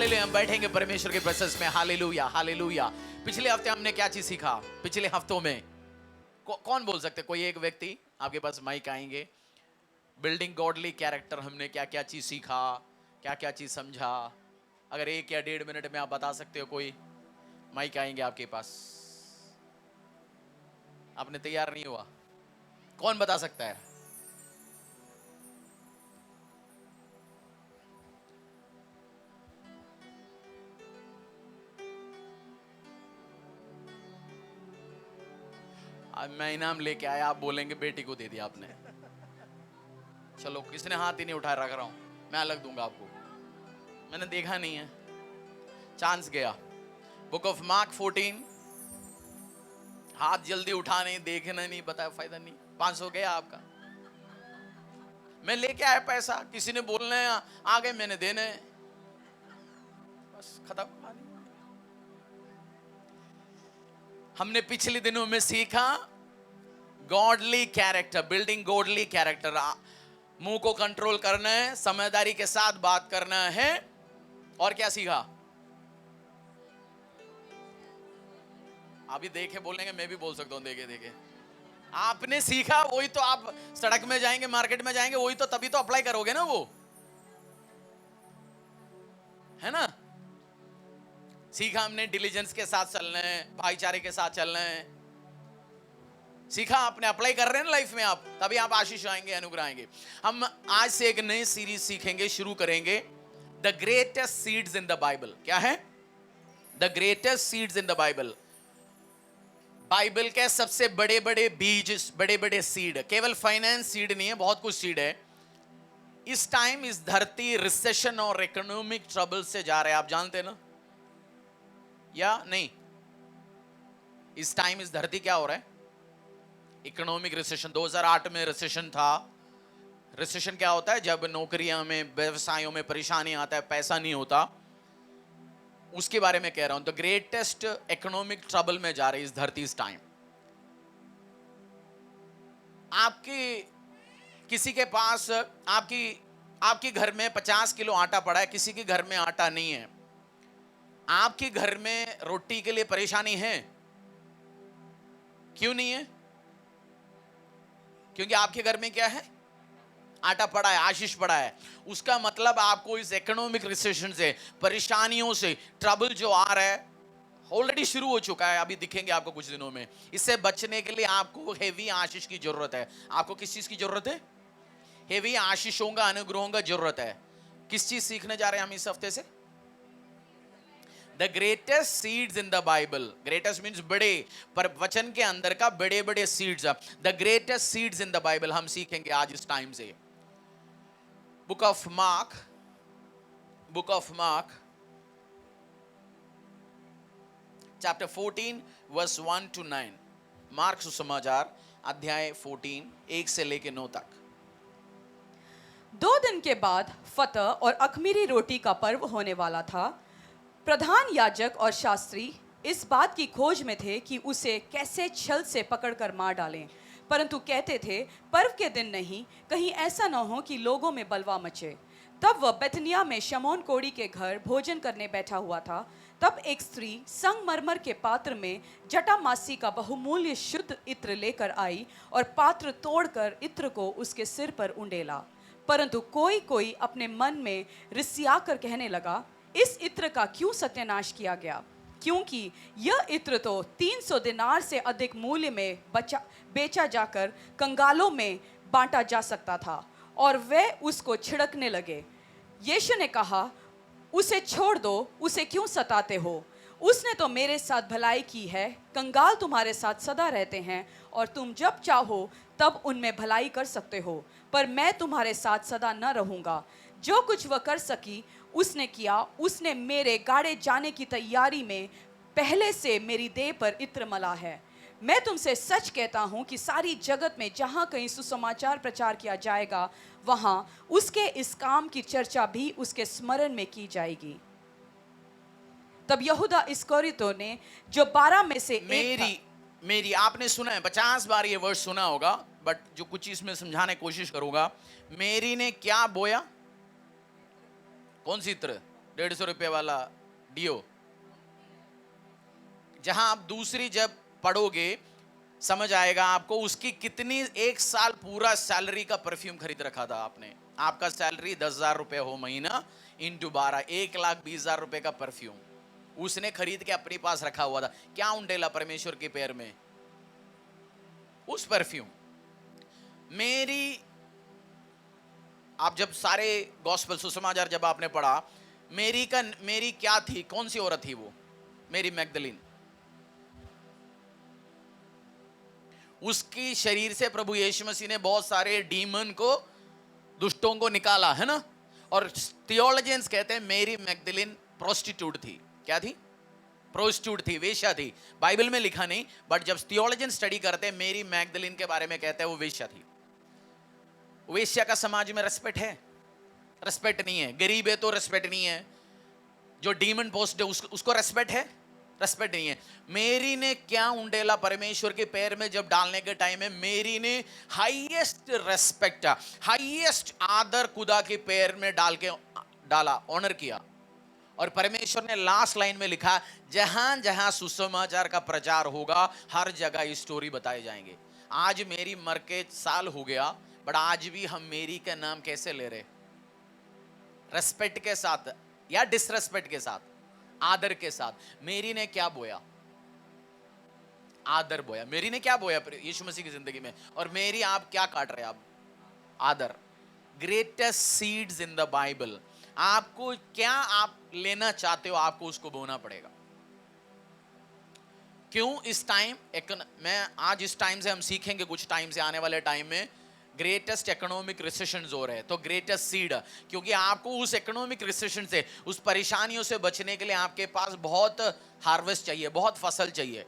Hallelujah. हम बैठेंगे परमेश्वर के प्रेजेंस में। Hallelujah hallelujah. पिछले हफ्ते हमने क्या चीज सीखा? पिछले हफ्तों में कौन बोल सकते? कोई एक व्यक्ति, आपके पास माइक आएंगे। बिल्डिंग गॉडली कैरेक्टर, हमने क्या क्या चीज सीखा, क्या क्या चीज समझा? अगर 1 या 1.5 मिनट में आप बता सकते हो। कोई माइक आएंगे आपके पास। आपने तैयार नहीं हुआ? कौन बता सकता है? अब मैं इनाम लेके आया, आप बोलेंगे बेटी को दे दिया आपने। चलो, किसने हाथ ही नहीं उठाया, रख रहा हूं मैं, अलग दूंगा आपको। मैंने देखा नहीं है, चांस गया। Book of mark 14। हाथ जल्दी उठा नहीं, देखना नहीं, बताया फायदा नहीं। 500 गया आपका। मैं लेके आया पैसा, किसी ने बोलना है आ गए, मैंने देने, बस खत्म। हमने पिछले दिनों में सीखा godly character, building godly character. मुंह को कंट्रोल करना है, समझदारी के साथ बात करना है। और क्या सीखा? अभी देखे बोलेंगे, मैं भी बोल सकता हूं देखे देखे। आपने सीखा वही तो आप सड़क में जाएंगे, मार्केट में जाएंगे, वही तो तभी तो अप्लाई करोगे ना, वो है ना। सीखा हमने डिलीजेंस के साथ चलना है, भाईचारे के साथ चलना है। सीखा आपने, अप्लाई कर रहे हैं ना लाइफ में आप, तभी आप आशीष आएंगे, अनुग्रह आएंगे। हम आज से एक नई सीरीज सीखेंगे, शुरू करेंगे। The greatest seeds in the Bible. क्या है? The greatest seeds in the Bible. Bible के सबसे बड़े बड़े बीज, बड़े बड़े सीड। केवल फाइनेंस सीड नहीं है, बहुत कुछ सीड है। इस टाइम इस धरती रिसेशन और इकोनॉमिक ट्रबल से जा रहे हैं, आप जानते हैं ना या नहीं? इस टाइम इस धरती क्या हो रहा है? Economic recession. 2008 में रिसेशन था। रिसेशन क्या होता है? जब नौकरियां में, व्यवसायों में परेशानी आता है, पैसा नहीं होता, उसके बारे में कह रहा हूं। द ग्रेटेस्ट इकोनॉमिक ट्रबल में जा रही इस धरती इस टाइम। आपकी किसी के पास, आपकी घर में 50 किलो आटा पड़ा है, किसी के घर में आटा नहीं है। आपके घर में रोटी के लिए परेशानी है। क्यों नहीं है? क्योंकि आपके घर में क्या है? आटा पड़ा है, आशीष पड़ा है। उसका मतलब आपको इस इकोनॉमिक रिसेशन से, परेशानियों से, ट्रबल जो आ रहा है, ऑलरेडी शुरू हो चुका है, अभी दिखेंगे आपको कुछ दिनों में। इससे बचने के लिए आपको हेवी आशीष की जरूरत है। आपको किस चीज की जरूरत है? हेवी आशीषों का, अनुग्रहों का जरूरत है। किस चीज सीखने जा रहे हैं हम इस हफ्ते से? The greatest seeds in the Bible. Greatest means बड़े, पर वचन के अंदर का बड़े बड़े seeds. The greatest seeds in the Bible हम सीखेंगे आज इस टाइम से। Book of Mark, book of Mark chapter 14 verse 1 to 9। Mark सुसमाचार अध्याय 14 1 से लेके 9 तक। 2 दिन के बाद फतह और अख़मीरी रोटी का पर्व होने वाला था। प्रधान याजक और शास्त्री इस बात की खोज में थे कि उसे कैसे छल से पकड़कर मार डालें, परंतु कहते थे, पर्व के दिन नहीं, कहीं ऐसा न हो कि लोगों में बलवा मचे। तब वह बेतनिया में शमौन कोढ़ी के घर भोजन करने बैठा हुआ था। तब एक स्त्री संगमरमर के पात्र में जटामासी का बहुमूल्य शुद्ध इत्र लेकर आई और पात्र तोड़कर इत्र को उसके सिर पर उंडेला। परंतु कोई कोई अपने मन में रिसियाकर कहने लगा, इस इत्र का क्यों सत्यानाश किया गया, क्योंकि यह इत्र तो 300 दिनार से अधिक मूल्य में बेचा जाकर कंगालों में बांटा जा सकता था। और वे उसको छिड़कने लगे। यीशु ने कहा, उसे छोड़ दो, उसे क्यों सताते हो? उसने तो मेरे साथ भलाई की है। कंगाल तुम्हारे साथ सदा रहते हैं और तुम जब चाहो तब उनमें भलाई कर सकते हो, पर मैं तुम्हारे साथ सदा न रहूंगा। जो कुछ वह कर सकी उसने किया। उसने मेरे गाड़े जाने की तैयारी में पहले से मेरी देह पर इत्र मला है। मैं तुमसे सच कहता हूं कि सारी जगत में जहां कहीं सुसमाचार प्रचार किया जाएगा, वहां उसके इस काम की चर्चा भी उसके स्मरण में की जाएगी। तब यहूदा इस्करियोती ने, जो 12 में से एक था, मेरी आपने सुना है 50 बार ये वर्ड सुना होगा, बट जो कुछ इसमें समझाने की कोशिश करूंगा। मेरी ने क्या बोया? कौन सी इत्र? 150 वाला डियो। जहां आप दूसरी जब पढ़ोगे समझ आएगा आपको उसकी कितनी, 1 साल पूरा सैलरी का परफ्यूम खरीद रखा था आपने। आपका सैलरी 10,000 रुपए हो महीना, इंटू 12, 1,20,000 रुपए का परफ्यूम उसने खरीद के अपने पास रखा हुआ था। क्या उंडेला परमेश्वर के पैर में? उस परफ्यूम। मेरी, आप जब सारे गॉस्पेल सुसमाचार जब आपने पढ़ा, मेरी क्या थी? कौन सी औरत थी वो? मेरी मैगदलीन। उसकी शरीर से प्रभु यीशु मसीह ने बहुत सारे डीमन को, दुष्टों को निकाला, है ना। और थियोलॉजियंस कहते हैं मेरी मैगदलीन प्रोस्टिट्यूट थी। क्या थी? प्रोस्टिट्यूट थी, वेश्या थी। बाइबल में लिखा नहीं, बट जब थियोलॉजियन स्टडी करते हैं मेरी मैगदलीन के बारे में कहते हैं वो वेश्या थी। वेश्या का समाज में रेस्पेक्ट है? रेस्पेक्ट नहीं है। गरीब है तो रेस्पेक्ट नहीं है। जो डीमन पोस्ट है उसको रेस्पेक्ट है? रेस्पेक्ट नहीं है। मेरी ने क्या उंडेला परमेश्वर के पैर में जब डालने के टाइम में मेरी ने हाईएस्ट रेस्पेक्ट, हाईएस्ट आदर खुदा के पैर में डाला, ऑनर किया। और परमेश्वर ने लास्ट लाइन में लिखा, जहां जहां सुसमाचार का प्रचार होगा हर जगह ये स्टोरी बताए जाएंगे। आज मेरी मर के साल हो गया, बट आज भी हम मेरी का नाम कैसे ले रहे? रेस्पेक्ट के साथ या डिसरेस्पेक्ट के साथ? आदर के साथ। मेरी ने क्या बोया? आदर बोया। मेरी ने क्या बोया यीशु मसीह की जिंदगी में? और मेरी आप क्या काट रहे हैं? आप आदर। Greatest seeds in the Bible. आपको क्या आप लेना चाहते हो, आपको उसको बोना पड़ेगा। क्यों? इस टाइम मैं आज इस टाइम से हम सीखेंगे, कुछ टाइम से आने वाले टाइम में ग्रेटेस्ट इकोनॉमिक रिसेशन हो रहे हैं, तो ग्रेटेस्ट सीड, क्योंकि आपको उस इकोनॉमिक रिसेशन से, उस परेशानियों से बचने के लिए आपके पास बहुत हार्वेस्ट चाहिए, बहुत फसल चाहिए।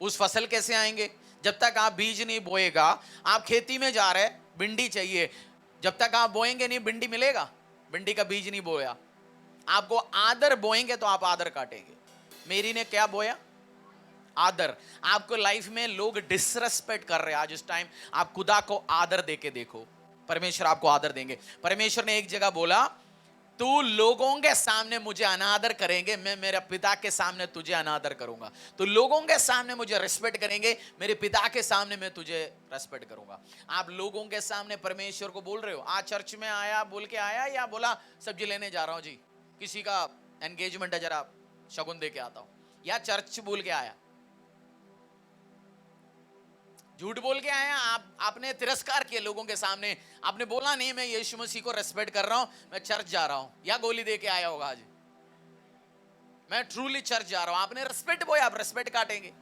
उस फसल कैसे आएंगे? जब तक आप बीज नहीं बोएगा, आप खेती में जा रहे, भिंडी चाहिए, जब तक आप बोएंगे नहीं भिंडी मिलेगा? भिंडी का बीज नहीं बोया। आपको आदर बोएंगे तो आप आदर काटेंगे। मेरी ने क्या बोया? आदर। आपको लाइफ में लोग डिसरेस्पेक्ट कर रहे हैं, आज इस टाइम आप खुदा को आदर देके देखो, परमेश्वर आपको आदर देंगे। परमेश्वर ने एक जगह बोला, तू लोगों के सामने मुझे अनादर करेंगे, मैं मेरे पिता के सामने तुझे अनादर करूंगा। तो लोगों के सामने मुझे रेस्पेक्ट करेंगे, मेरे पिता के सामने मैं तुझे रेस्पेक्ट करूंगा। आप लोगों के सामने परमेश्वर को बोल रहे हो, आज चर्च में आया बोल के आया, या बोला सब्जी लेने जा रहा हूं जी, किसी का एंगेजमेंट है जरा शगुन दे के आता हूं, या चर्च बोल के आया? झूठ बोल के आया आप। आपने तिरस्कार किया लोगों के सामने, आपने बोला नहीं मैं यीशु मसीह को रेस्पेक्ट कर रहा हूं, मैं चर्च जा रहा हूं। या गोली दे के आया होगा आज, मैं ट्रूली चर्च जा रहा हूं। आपने रेस्पेक्ट बोया, आप रेस्पेक्ट काटेंगे।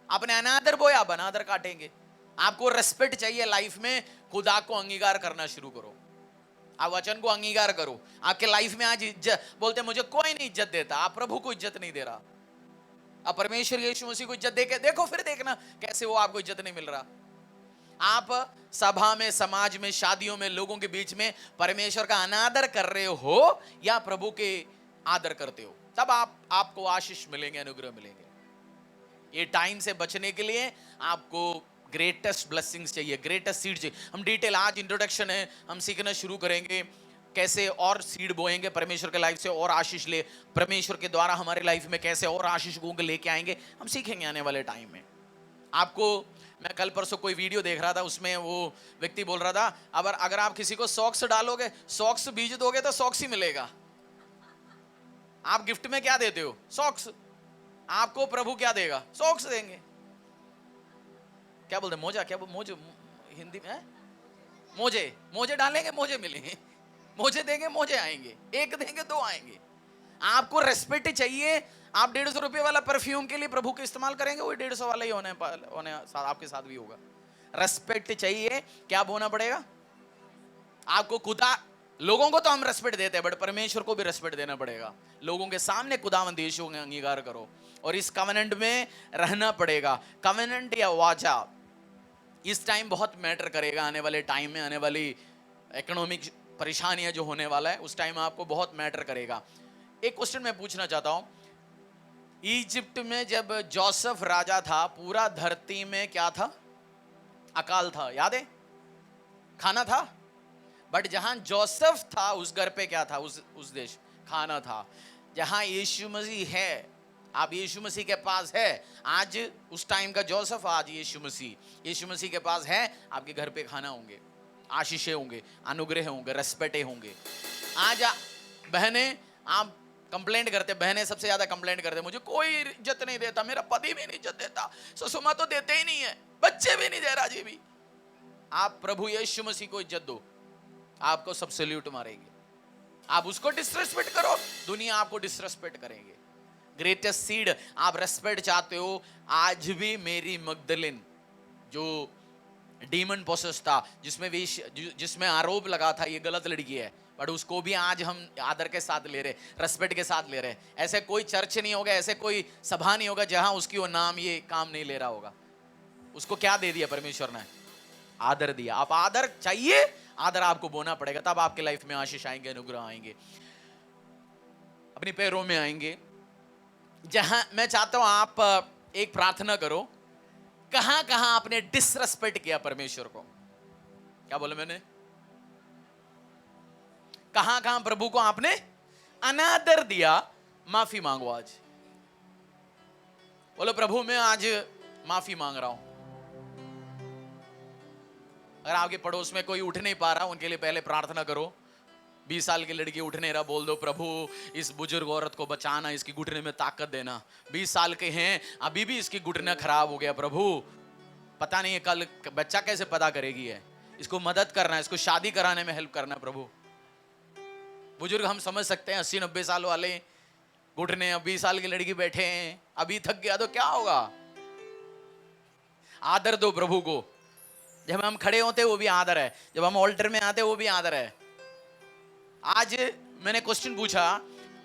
आपने अनादर बोया, आप अनादर काटेंगे। आपको रेस्पेक्ट चाहिए लाइफ में, खुदा को अंगीकार करना शुरू करो। आप वचन को अंगीकार करो। आपके लाइफ में आज इज्जत, बोलते मुझे कोई नहीं इज्जत देता, आप प्रभु को इज्जत नहीं दे रहा। अब परमेश्वर यीशु मसीह को इज्जत देके देखो, फिर देखना कैसे वो आपको इज्जत नहीं मिल रहा। आप सभा में, समाज में, शादियों में, लोगों के बीच में परमेश्वर का अनादर कर रहे हो या प्रभु के आदर करते हो, तब आपको आशीष मिलेंगे, अनुग्रह मिलेंगे। ये टाइम से बचने के लिए आपको ग्रेटेस्ट ब्लेसिंग्स चाहिए, ग्रेटेस्ट सीड चाहिए। हम डिटेल, आज इंट्रोडक्शन है, हम सीखना शुरू करेंगे कैसे और सीड बोएंगे परमेश्वर के लाइफ से और आशीष ले, परमेश्वर के द्वारा हमारे लाइफ में कैसे और आशीष को लेके आएंगे, हम सीखेंगे आने वाले टाइम में। आपको, मैं कल परसों कोई वीडियो देख रहा था, उसमें वो व्यक्ति बोल रहा था, अगर आप किसी को सॉक्स डालोगे, सॉक्स बीज दोगे तो सॉक्स ही मिलेगा। आप गिफ्ट में क्या देते हो? सॉक्स। आपको प्रभु क्या देगा? सॉक्स देंगे। क्या बोलते? मोजा, क्या मोजे हिंदी में है? मोजे। मोजे डालेंगे, मोजे मिलेंगे। मोजे देंगे, मोजे आएंगे। एक देंगे, दो आएंगे। आपको रेस्पेक्ट चाहिए। आप 150 रुपये वाला परफ्यूम के लिए प्रभु को इस्तेमाल करेंगे, वही 150 वाला ही होने आपके साथ भी होगा। रेस्पेक्ट चाहिए, क्या बोना पड़ेगा आपको? खुदा, लोगों को तो हम रेस्पेक्ट देते हैं, बट परमेश्वर को भी रेस्पेक्ट देना पड़ेगा। लोगों के सामने खुदावंद यीशु का अंगीकार करो और इस कवेनेंट में रहना पड़ेगा। कवेनेंट या वाचा इस टाइम बहुत मैटर करेगा। आने वाले टाइम में, आने वाली इकोनॉमिक परेशानियां जो होने वाला है, उस टाइम आपको बहुत मैटर करेगा। एक क्वेश्चन मैं पूछना चाहता हूं, इजिप्ट में जब जोसेफ राजा था, पूरा धरती में क्या था? अकाल था, याद है? खाना था, बट जहां जोसेफ था उस घर पे क्या था? उस देश खाना था। जहां यीशु मसीह है, आप यीशु मसीह के पास है, आज उस टाइम का जोसेफ, आज यीशु मसीह के पास है, आपके घर पे खाना होंगे, आशीषें होंगे, अनुग्रह होंगे, रेस्पेक्ट होंगे। आज बहनें, आप कंप्लेंट करते, बहनें सबसे ज्यादा कंप्लेंट करते, मुझे कोई इज्जत नहीं देता, मेरा पति भी नहीं इज्जत देता, ससुर माँ तो देते ही नहीं है, बच्चे भी नहीं दे रहा जी भी। आप प्रभु यीशु मसीह को इज्जत दो, आपको सब सैल्यूट मारेंगे। आप उसको डिसरेस्पेक्ट करो, दुनिया आपको डिसरेस्पेक्ट करेंगे। ग्रेटेस्ट सीड, आप रेस्पेक्ट चाहते हो। आज भी मेरी मगदलिन जो डीमन पोसेस था, जिसमें आरोप लगा था ये गलत लड़की है, बट उसको भी आज हम आदर के साथ ले रहे, रेस्पेक्ट के साथ ले रहे। ऐसे कोई चर्च नहीं होगा, ऐसे कोई सभा नहीं होगा जहां उसकी वो नाम ये काम नहीं ले रहा होगा। उसको क्या दे दिया परमेश्वर ने? आदर दिया। आप आदर चाहिए, आदर आपको बोना पड़ेगा, तब आपके लाइफ में आशीष आएंगे, अनुग्रह आएंगे, अपने पैरों में आएंगे। जहां मैं चाहता हूं आप एक प्रार्थना करो, कहां कहां आपने डिसरेस्पेक्ट किया परमेश्वर को? क्या बोला मैंने? कहां कहां प्रभु को आपने अनादर दिया? माफी मांगो आज। बोलो प्रभु मैं आज माफी मांग रहा हूं। अगर आपके पड़ोस में कोई उठ नहीं पा रहा, उनके लिए पहले प्रार्थना करो। 20 साल की लड़की उठ नहीं रहा, बोल दो प्रभु इस बुजुर्ग औरत को बचाना, इसकी घुटने में ताकत देना। 20 साल के हैं, अभी भी इसकी घुटना खराब हो गया, प्रभु पता नहीं है कल बच्चा कैसे पैदा करेगी है, इसको मदद करना, इसको शादी कराने में हेल्प करना प्रभु। बुजुर्ग हम समझ सकते हैं, 80-90 साल वाले घुटने, 20 साल की लड़की बैठे हैं, अभी थक गया तो क्या होगा? आदर दो प्रभु को। जब हम खड़े होते वो भी आदर है, जब हम ऑल्टर में आते वो भी आदर है। आज मैंने क्वेश्चन पूछा,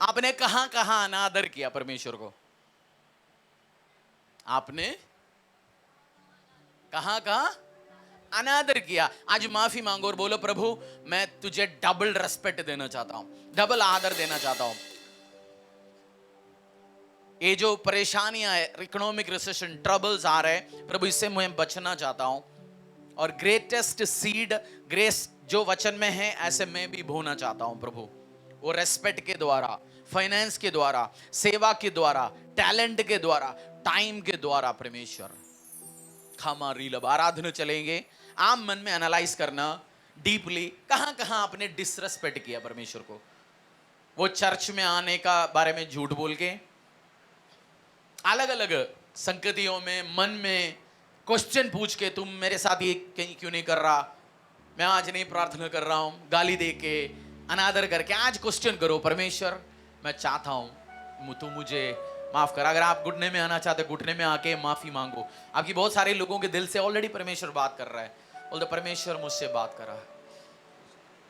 आपने कहां कहां अनादर किया परमेश्वर को? आपने कहां कहां अनादर किया? आज माफी मांगो और बोलो प्रभु मैं तुझे डबल रेस्पेक्ट देना चाहता हूं, डबल आदर देना चाहता हूं। ये जो परेशानियां है, इकोनॉमिक रिसेशन, ट्रबल्स आ रहे हैं, प्रभु इससे मैं बचना चाहता हूं। और ग्रेटेस्ट सीड, ग्रेस जो वचन में है, ऐसे मैं भी बोना चाहता हूं प्रभु। वो रेस्पेक्ट के द्वारा, फाइनेंस के द्वारा, सेवा के द्वारा, टैलेंट के द्वारा, टाइम के द्वारा। परमेश्वर खामा रीलब आराधना चलेंगे। आप मन में एनालाइज करना डीपली, कहां कहां आपने डिसरेस्पेक्ट किया परमेश्वर को। वो चर्च में आने का बारे में झूठ बोल के, अलग अलग संगतियों में, मन में क्वेश्चन पूछ के, तुम मेरे साथ ये क्यों नहीं कर रहा, मैं आज नहीं प्रार्थना कर रहा हूं, गाली दे के, अनादर करके। आज क्वेश्चन करो, परमेश्वर मैं चाहता हूं तू मुझे माफ कर। अगर आप घुटने में आना चाहते, घुटने में आके माफी मांगो। आपकी बहुत सारे लोगों के दिल से ऑलरेडी परमेश्वर बात कर रहा है। बोलते परमेश्वर मुझसे बात करा,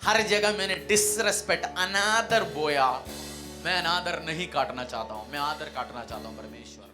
हर जगह मैंने डिसरेस्पेक्ट, अनादर बोया, मैं अनादर नहीं काटना चाहता हूं, मैं आदर काटना चाहता हूं परमेश्वर।